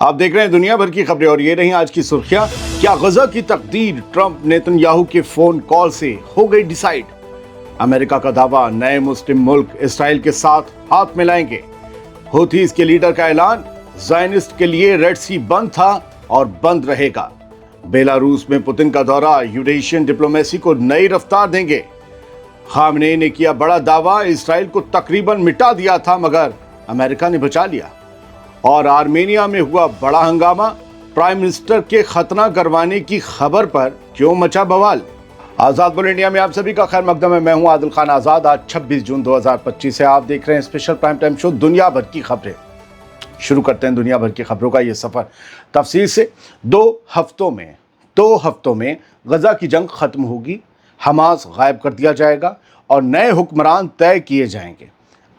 आप देख रहे हैं दुनिया भर की खबरें और ये रही आज की सुर्खियां। क्या गजा की तकदीर ट्रंप नेतन्याहू के फोन कॉल से हो गई डिसाइड? अमेरिका का दावा, नए मुस्लिम मुल्क इसराइल के साथ हाथ मिलाएंगे। हूथीज के लीडर का ऐलान, ज़ायनिस्ट के लिए रेड सी बंद था और बंद रहेगा। बेलारूस में पुतिन का दौरा यूरेशियन डिप्लोमेसी को नई रफ्तार देंगे। खामनेई ने किया बड़ा दावा, इसराइल को तकरीबन मिटा दिया था मगर अमेरिका ने बचा लिया। और आर्मेनिया में हुआ बड़ा हंगामा, प्राइम मिनिस्टर के खतना करवाने की खबर पर क्यों मचा बवाल। आजाद बोल इंडिया में आप सभी का खैर मकदम है। मैं हूं आदिल खान आजाद। आज 26 जून 2025 है। आप देख रहे हैं स्पेशल प्राइम टाइम शो दुनिया भर की खबरें। शुरू करते हैं दुनिया भर की खबरों का ये सफर तफसील से। दो हफ्तों में गजा की जंग खत्म होगी, हमास गायब कर दिया जाएगा और नए हुक्मरान तय किए जाएंगे।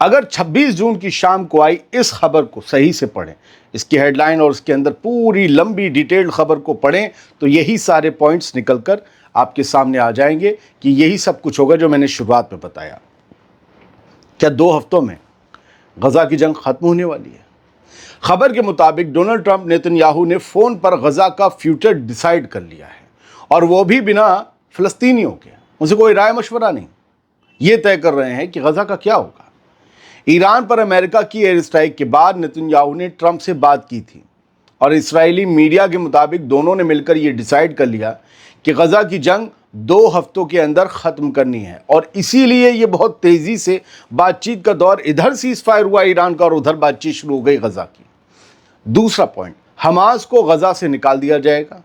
अगर 26 जून की शाम को आई इस खबर को सही से पढ़ें, इसकी हेडलाइन और उसके अंदर पूरी लंबी डिटेल्ड खबर को पढ़ें तो यही सारे पॉइंट्स निकलकर आपके सामने आ जाएंगे कि यही सब कुछ होगा जो मैंने शुरुआत में बताया। क्या 2 हफ्तों में गजा की जंग खत्म होने वाली है? खबर के मुताबिक डोनाल्ड ट्रंप नेतन्याहू ने फ़ोन पर गजा का फ्यूचर डिसाइड कर लिया है और वो भी बिना फ़लस्तीनियों के, उनसे कोई राय मशवरा नहीं। ये तय कर रहे हैं कि गजा का क्या होगा। ईरान पर अमेरिका की एयर स्ट्राइक के बाद नेतन्याहू ने ट्रंप से बात की थी और इस्राएली मीडिया के मुताबिक दोनों ने मिलकर ये डिसाइड कर लिया कि गजा की जंग 2 हफ्तों के अंदर ख़त्म करनी है और इसीलिए ये बहुत तेज़ी से बातचीत का दौर, इधर सीज़ फायर हुआ ईरान का और उधर बातचीत शुरू हो गई गजा की। दूसरा पॉइंट, हमास को गजा से निकाल दिया जाएगा।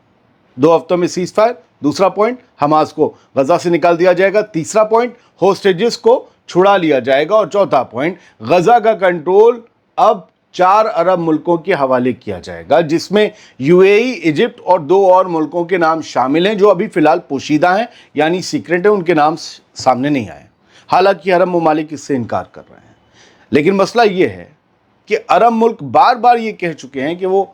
2 हफ्तों में सीज़ फायर। दूसरा पॉइंट, हमास को गजा से निकाल दिया जाएगा। तीसरा पॉइंट, होस्टेजेस को छुड़ा लिया जाएगा। और चौथा पॉइंट, गजा का कंट्रोल अब 4 अरब मुल्कों के हवाले किया जाएगा, जिसमें यूएई, इजिप्ट और 2 और मुल्कों के नाम शामिल हैं जो अभी फ़िलहाल पोशीदा हैं, यानी सीक्रेट है, उनके नाम सामने नहीं आए। हालांकि अरब ममालिक इससे इनकार कर रहे हैं। लेकिन मसला ये है कि अरब मुल्क बार बार ये कह चुके हैं कि वो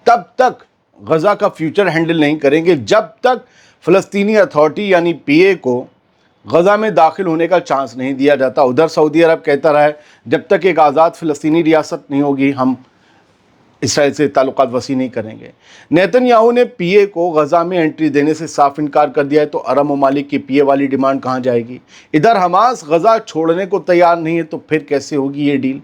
तब तक गजा का फ्यूचर हैंडल नहीं करेंगे जब तक फ़लस्तीनी अथॉरिटी यानी पीए को गजा में दाखिल होने का चांस नहीं दिया जाता। उधर सऊदी अरब कहता रहा है जब तक एक आज़ाद फ़लस्तीनी रियासत नहीं होगी हम इसराइल से ताल्लुकात वसी नहीं करेंगे। नेतन्याहू ने पीए को गजा में एंट्री देने से साफ इनकार कर दिया है, तो अरब ममालिक की पीए वाली डिमांड कहाँ जाएगी? इधर हमास गजा छोड़ने को तैयार नहीं है, तो फिर कैसे होगी ये डील?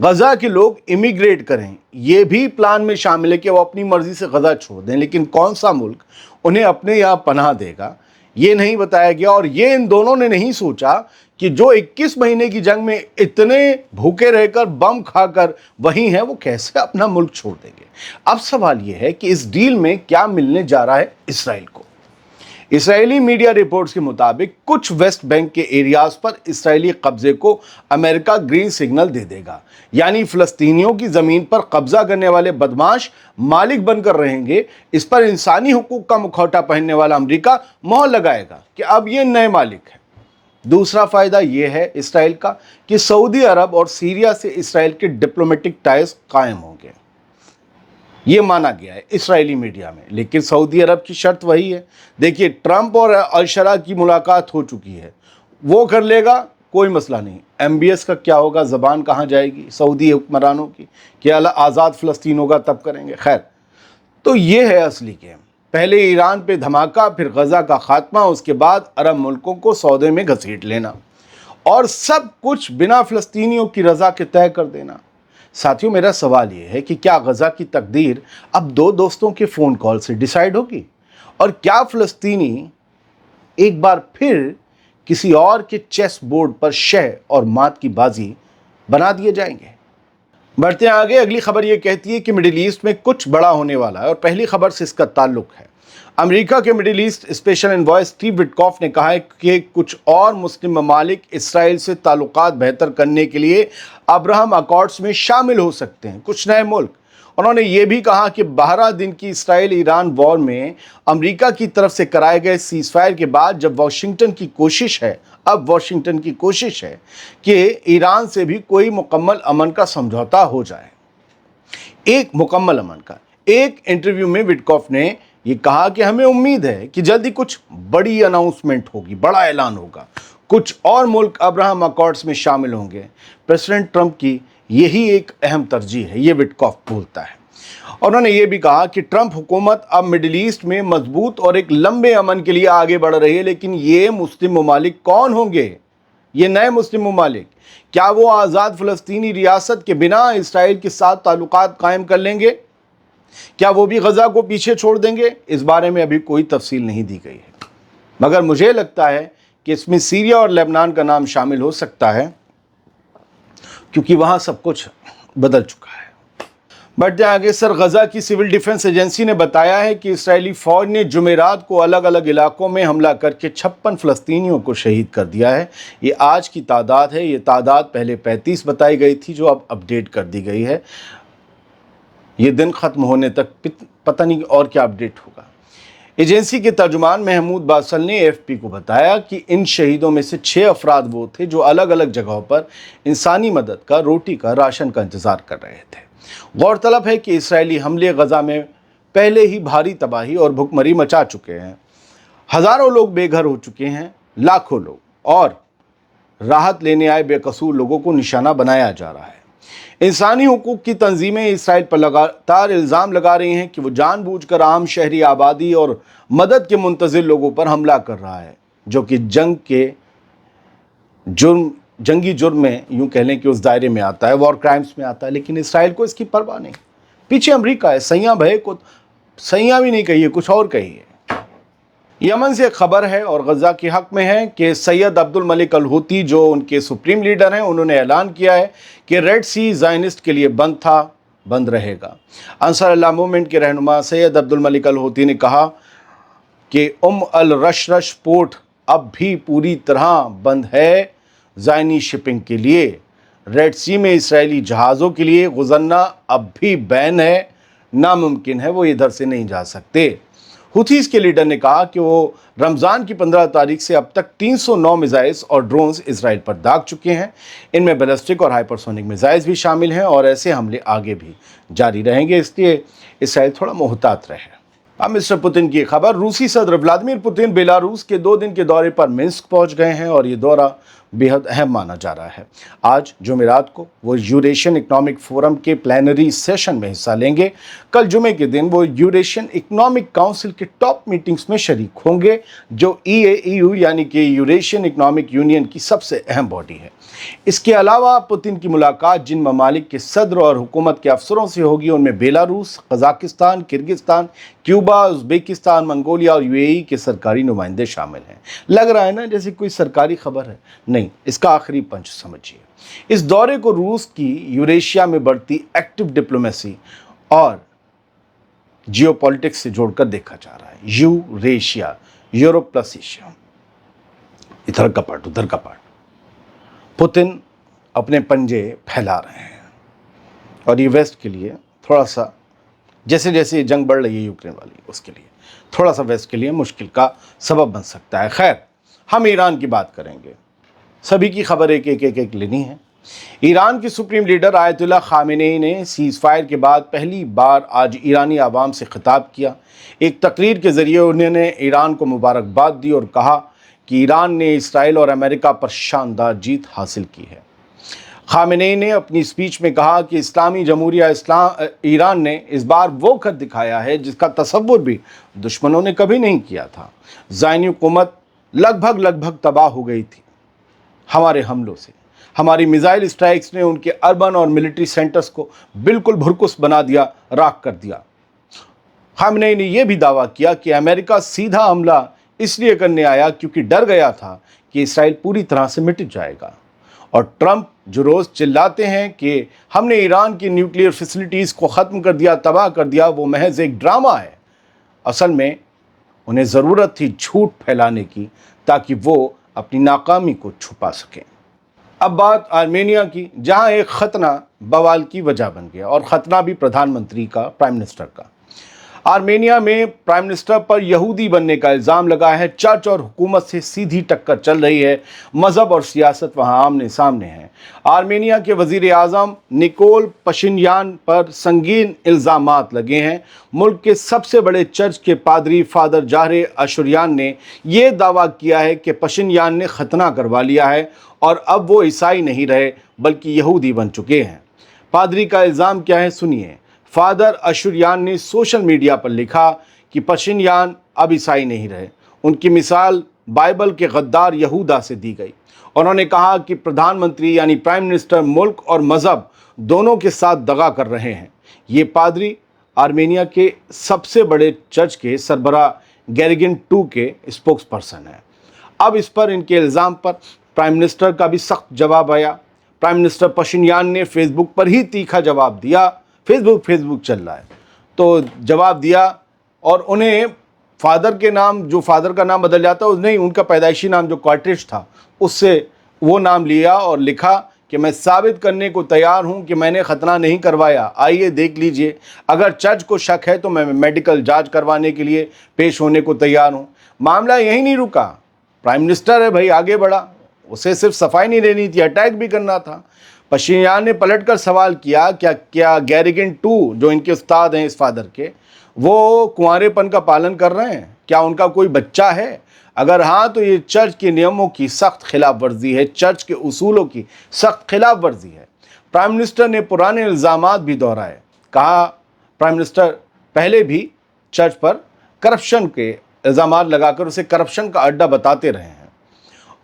गजा के लोग इमिग्रेट करें, ये भी प्लान में शामिल है कि वो अपनी मर्जी से गजा छोड़ दें, लेकिन कौन सा मुल्क उन्हें अपने यहाँ पनाह देगा ये नहीं बताया गया। और ये इन दोनों ने नहीं सोचा कि जो 21 महीने की जंग में इतने भूखे रहकर, बम खाकर वहीं हैं, वो कैसे अपना मुल्क छोड़ देंगे। अब सवाल ये है कि इस डील में क्या मिलने जा रहा है इसराइल को। इसराइली मीडिया रिपोर्ट्स के मुताबिक कुछ वेस्ट बैंक के एरियाज पर इसराइली कब्जे को अमेरिका ग्रीन सिग्नल दे देगा, यानी फ़लस्तीनियों की ज़मीन पर कब्जा करने वाले बदमाश मालिक बनकर रहेंगे। इस पर इंसानी हुकूक का मुखौटा पहनने वाला अमेरिका मोहर लगाएगा कि अब ये नए मालिक हैं। दूसरा फ़ायदा ये है इसराइल का कि सऊदी अरब और सीरिया से इसराइल के डिप्लोमेटिक टाइज कायम होंगे, ये माना गया है इसराइली मीडिया में। लेकिन सऊदी अरब की शर्त वही है। देखिए, ट्रंप और अल-शरा की मुलाकात हो चुकी है, वो कर लेगा, कोई मसला नहीं। एमबीएस का क्या होगा, ज़बान कहाँ जाएगी सऊदी हुक्मरानों की, क्या आज़ाद फ़लस्तीन होगा तब करेंगे। खैर, तो ये है असली गेम। पहले ईरान पे धमाका, फिर गजा का खात्मा, उसके बाद अरब मुल्कों को सौदे में घसीट लेना और सब कुछ बिना फ़लस्तीनियों की रज़ा के तय कर देना। साथियों, मेरा सवाल ये है कि क्या गजा की तकदीर अब 2 दोस्तों के फ़ोन कॉल से डिसाइड होगी? और क्या फ़लस्तीनी एक बार फिर किसी और के चेस बोर्ड पर शह और मात की बाजी बना दिए जाएंगे? बढ़ते हैं आगे। अगली खबर ये कहती है कि मिडिल ईस्ट में कुछ बड़ा होने वाला है और पहली खबर से इसका ताल्लुक है। अमेरिका के middle east special envoy Steve Witkoff ने कहा है कि कुछ और मुस्लिम ममालिक इसराइल से ताल्लुकात बेहतर करने के लिए अब्राहम अकॉर्ड्स में शामिल हो सकते हैं, कुछ नए मुल्क। उन्होंने ये भी कहा कि 12 दिन की इसराइल ईरान वॉर में अमेरिका की तरफ से कराए गए सीज़ फायर के बाद जब वाशिंगटन की कोशिश है कि ईरान से भी कोई मुकम्मल अमन का समझौता हो जाए, एक मुकम्मल अमन का। एक इंटरव्यू में विटकॉफ ने ये कहा कि हमें उम्मीद है कि जल्दी कुछ बड़ी अनाउंसमेंट होगी, बड़ा ऐलान होगा, कुछ और मुल्क अब्राहम अकॉर्ड्स में शामिल होंगे। प्रेसिडेंट ट्रंप की यही एक अहम तरजीह है, ये विटकॉफ बोलता है। और उन्होंने ये भी कहा कि ट्रंप हुकूमत अब मिडिल ईस्ट में मजबूत और एक लंबे अमन के लिए आगे बढ़ रही है, लेकिन ये मुस्लिम ममालिक कौन होंगे? ये नए मुस्लिम ममालिक क्या वो आज़ाद फ़लस्तीनी रियासत के बिना इसराइल के साथ ताल्लुकात कायम कर लेंगे? क्या वो भी गज़ा को पीछे छोड़ देंगे? इस बारे में अभी कोई तफसील नहीं दी गई है, मगर मुझे लगता है कि इसमें सीरिया और लेबनान का नाम शामिल हो सकता है, क्योंकि वहाँ सब कुछ बदल चुका है। बढ़ते आगे, सर गज़ा की सिविल डिफेंस एजेंसी ने बताया है कि इस्राएली फ़ौज ने जुमेरात को अलग अलग इलाकों में हमला करके 56 फ़लस्तीनियों को शहीद कर दिया है। ये आज की तादाद है। ये तादाद पहले 35 बताई गई थी, जो अब अपडेट कर दी गई है। ये दिन ख़त्म होने तक पता नहीं और क्या अपडेट होगा। एजेंसी के तर्जुमान महमूद बासल ने AFP को बताया कि इन शहीदों में से 6 अफराद वो थे जो अलग अलग जगहों पर इंसानी मदद का, रोटी का, राशन का इंतज़ार कर रहे थे। गौरतलब है कि इस्राएली हमले गज़ा में पहले ही भारी तबाही और भुखमरी मचा चुके हैं। हज़ारों लोग बेघर हो चुके हैं, लाखों लोग, और राहत लेने आए बेकसूर लोगों को निशाना बनाया जा रहा है। इंसानी हुकूक की तंजीमें इसराइल पर लगातार इल्ज़ाम लगा रही हैं कि वो जानबूझकर आम शहरी आबादी और मदद के मुंतज़िर लोगों पर हमला कर रहा है, जो कि जंगी जुर्म में यूँ कह लें कि उस दायरे में आता है, वॉर क्राइम्स में आता है। लेकिन इसराइल को इसकी परवाह नहीं। पीछे अमेरिका है। सैयां भय को सैयां भी नहीं कहिए, कुछ और कहिए। यमन से खबर है और गज़ा के हक़ में है कि सैयद अब्दुल मलिक अल हूती, जो उनके सुप्रीम लीडर हैं, उन्होंने ऐलान किया है कि रेड सी ज़ायनिस्ट के लिए बंद था, बंद रहेगा। अंसार अल्लाह मूवमेंट के रहनुमा सैयद अब्दुल मलिक अल हूती ने कहा कि अल रश पोर्ट अब भी पूरी तरह बंद है ज़ायनी शिपिंग के लिए। रेड सी में इसराइली जहाज़ों के लिए गुज़रना अब भी बैन है, नामुमकिन है, वो इधर से नहीं जा सकते। हुथीज़ के लीडर ने कहा कि वो रमज़ान की 15 तारीख से अब तक 309 मिसाइल्स और ड्रोन्स इसराइल पर दाग चुके हैं। इनमें बैलिस्टिक और हाइपरसोनिक मिसाइल्स भी शामिल हैं और ऐसे हमले आगे भी जारी रहेंगे, इसलिए इसराइल थोड़ा मोहतात रहे। अब मिस्टर पुतिन की खबर। रूसी सदर व्लादिमीर पुतिन बेलारूस के 2 दिन के दौरे पर मिन्स्क पहुंच गए हैं और ये दौरा बेहद अहम माना जा रहा है। आज जुमेरात को वो यूरेशियन इकनॉमिक फोरम के प्लेनरी सेशन में हिस्सा लेंगे। कल जुमे के दिन वो यूरेशियन इकनॉमिक काउंसिल के टॉप मीटिंग्स में शरीक होंगे, जो EU यानी कि यूरेशियन इकनॉमिक यूनियन की सबसे अहम बॉडी है। इसके अलावा पुतिन की मुलाकात जिन ममालिक के सदर और हुकूमत के अफसरों से होगी, उनमें Belarus, Kazakhstan, Kyrgyzstan, Cuba, Uzbekistan, Mongolia और UAE के सरकारी नुमाइंदे शामिल हैं। लग रहा है ना जैसे कोई सरकारी खबर है, नहीं, इसका आखिरी पंच समझिए। इस दौरे को रूस की यूरेशिया में बढ़ती एक्टिव डिप्लोमेसी और जियोपॉलिटिक्स से जोड़कर देखा जा रहा है। यूरेशिया, यूरोप प्लस एशिया, इधर का पार्ट उधर का पार्ट। पुतिन अपने पंजे फैला रहे हैं और ये वेस्ट के लिए थोड़ा सा, जैसे जैसे ये जंग बढ़ रही है यूक्रेन वाली, उसके लिए थोड़ा सा वेस्ट के लिए मुश्किल का सबब बन सकता है। खैर, हम ईरान की बात करेंगे। सभी की खबर एक लेनी है। ईरान के सुप्रीम लीडर आयतुल्ला खामेनेई ने सीज़ फायर के बाद पहली बार आज ईरानी आवाम से खिताब किया। एक तकरीर के ज़रिए उन्होंने ईरान को मुबारकबाद दी और कहा कि ईरान ने इसराइल और अमेरिका पर शानदार जीत हासिल की है। खामेनेई ने अपनी स्पीच में कहा कि इस्लामी जमहूरिया ईरान ने इस बार वो कर दिखाया है जिसका तसव्वुर भी दुश्मनों ने कभी नहीं किया था। ज़ायनी हुकूमत लगभग तबाह हो गई थी हमारे हमलों से। हमारी मिसाइल स्ट्राइक्स ने उनके अर्बन और मिलिट्री सेंटर्स को बिल्कुल भुरकुस बना दिया, राख कर दिया। खामेनेई ने यह भी दावा किया कि अमेरिका सीधा हमला इसलिए करने आया क्योंकि डर गया था कि इसराइल पूरी तरह से मिट जाएगा। और ट्रंप जो रोज़ चिल्लाते हैं कि हमने ईरान की न्यूक्लियर फैसिलिटीज़ को ख़त्म कर दिया, तबाह कर दिया, वो महज एक ड्रामा है। असल में उन्हें ज़रूरत थी झूठ फैलाने की ताकि वो अपनी नाकामी को छुपा सकें। अब बात आर्मेनिया की, जहां एक खतना बवाल की वजह बन गया, और खतना भी प्रधानमंत्री का, प्राइम मिनिस्टर का। आर्मेनिया में प्राइम मिनिस्टर पर यहूदी बनने का इल्ज़ाम लगा है। चर्च और हुकूमत से सीधी टक्कर चल रही है। मज़हब और सियासत वहाँ आमने सामने है। आर्मेनिया के वज़ीर आज़म निकोल पशिन्यान पर संगीन इल्ज़ामात लगे हैं। मुल्क के सबसे बड़े चर्च के पादरी फादर जाहरे अशुरियान ने यह दावा किया है कि पशिन्यान ने खतना करवा लिया है और अब वो ईसाई नहीं रहे बल्कि यहूदी बन चुके हैं। पादरी का इल्ज़ाम क्या है, सुनिए। फादर अशुरियान ने सोशल मीडिया पर लिखा कि पशिनयान अब ईसाई नहीं रहे। उनकी मिसाल बाइबल के गद्दार यहूदा से दी गई। उन्होंने कहा कि प्रधानमंत्री यानी प्राइम मिनिस्टर मुल्क और मज़हब दोनों के साथ दगा कर रहे हैं। ये पादरी आर्मेनिया के सबसे बड़े चर्च के सरबराह गेरगिन II के स्पोक्स पर्सन हैं। अब इस पर इनके इल्ज़ाम पर प्राइम मिनिस्टर का भी सख्त जवाब आया। प्राइम मिनिस्टर पशिनयान ने फेसबुक पर ही तीखा जवाब दिया। फेसबुक चल रहा है तो जवाब दिया, और उन्हें फादर के नाम, जो फादर का नाम बदल जाता है, नहीं, उनका पैदाइशी नाम जो कॉर्टेज था उससे वो नाम लिया और लिखा कि मैं साबित करने को तैयार हूं कि मैंने खतना नहीं करवाया, आइए देख लीजिए। अगर चर्च को शक है तो मैं मेडिकल जांच करवाने के लिए पेश होने को तैयार हूं। मामला यहीं नहीं रुका, प्राइम मिनिस्टर है भाई, आगे बढ़ा। उसे सिर्फ सफाई नहीं देनी थी, अटैक भी करना था। पशिनयान ने पलटकर सवाल किया, क्या गेरगिन II जो इनके उस्ताद हैं इस फादर के, वो कुंवारेपन का पालन कर रहे हैं? क्या उनका कोई बच्चा है? अगर हाँ तो ये चर्च के नियमों की सख्त खिलाफ वर्जी है, चर्च के उसूलों की सख्त खिलाफ वर्जी है। प्राइम मिनिस्टर ने पुराने इल्ज़ामात भी दोहराए। कहा प्राइम मिनिस्टर पहले भी चर्च पर करप्शन के इल्ज़ामात लगाकर उसे करप्शन का अड्डा बताते रहे हैं।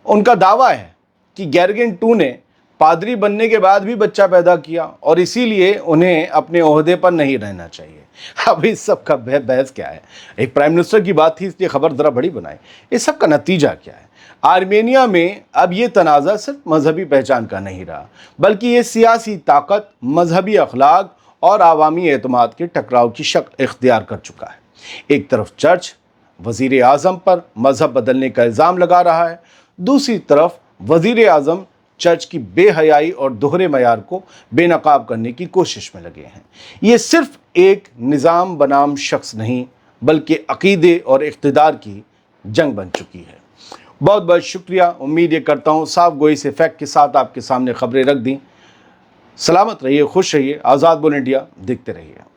उनका दावा है कि गेरगिन II ने पादरी बनने के बाद भी बच्चा पैदा किया और इसीलिए उन्हें अपने ओहदे पर नहीं रहना चाहिए। अब इस सब का बहस क्या है? एक प्राइम मिनिस्टर की बात थी इसलिए खबर ज़रा बड़ी बनाई। इस सब का नतीजा क्या है? आर्मेनिया में अब ये तनाज़ा सिर्फ मजहबी पहचान का नहीं रहा, बल्कि ये सियासी ताकत, मजहबी अखलाक और आवामी एतमाद के टकराव की शक्ल इख्तियार कर चुका है। एक तरफ चर्च वज़ीर आज़म पर मजहब बदलने का इल्ज़ाम लगा रहा है, दूसरी तरफ वज़ीर आज़म चर्च की बेहयाई और दोहरे मयार को बेनकाब करने की कोशिश में लगे हैं। ये सिर्फ एक निज़ाम बनाम शख्स नहीं, बल्कि अक़ीदे और इक़्तिदार की जंग बन चुकी है। बहुत बहुत शुक्रिया। उम्मीद ये करता हूँ साफ गोई से फैक्ट के साथ आपके सामने खबरें रख दी। सलामत रहिए, खुश रहिए। आज़ाद बोल इंडिया देखते रहिए।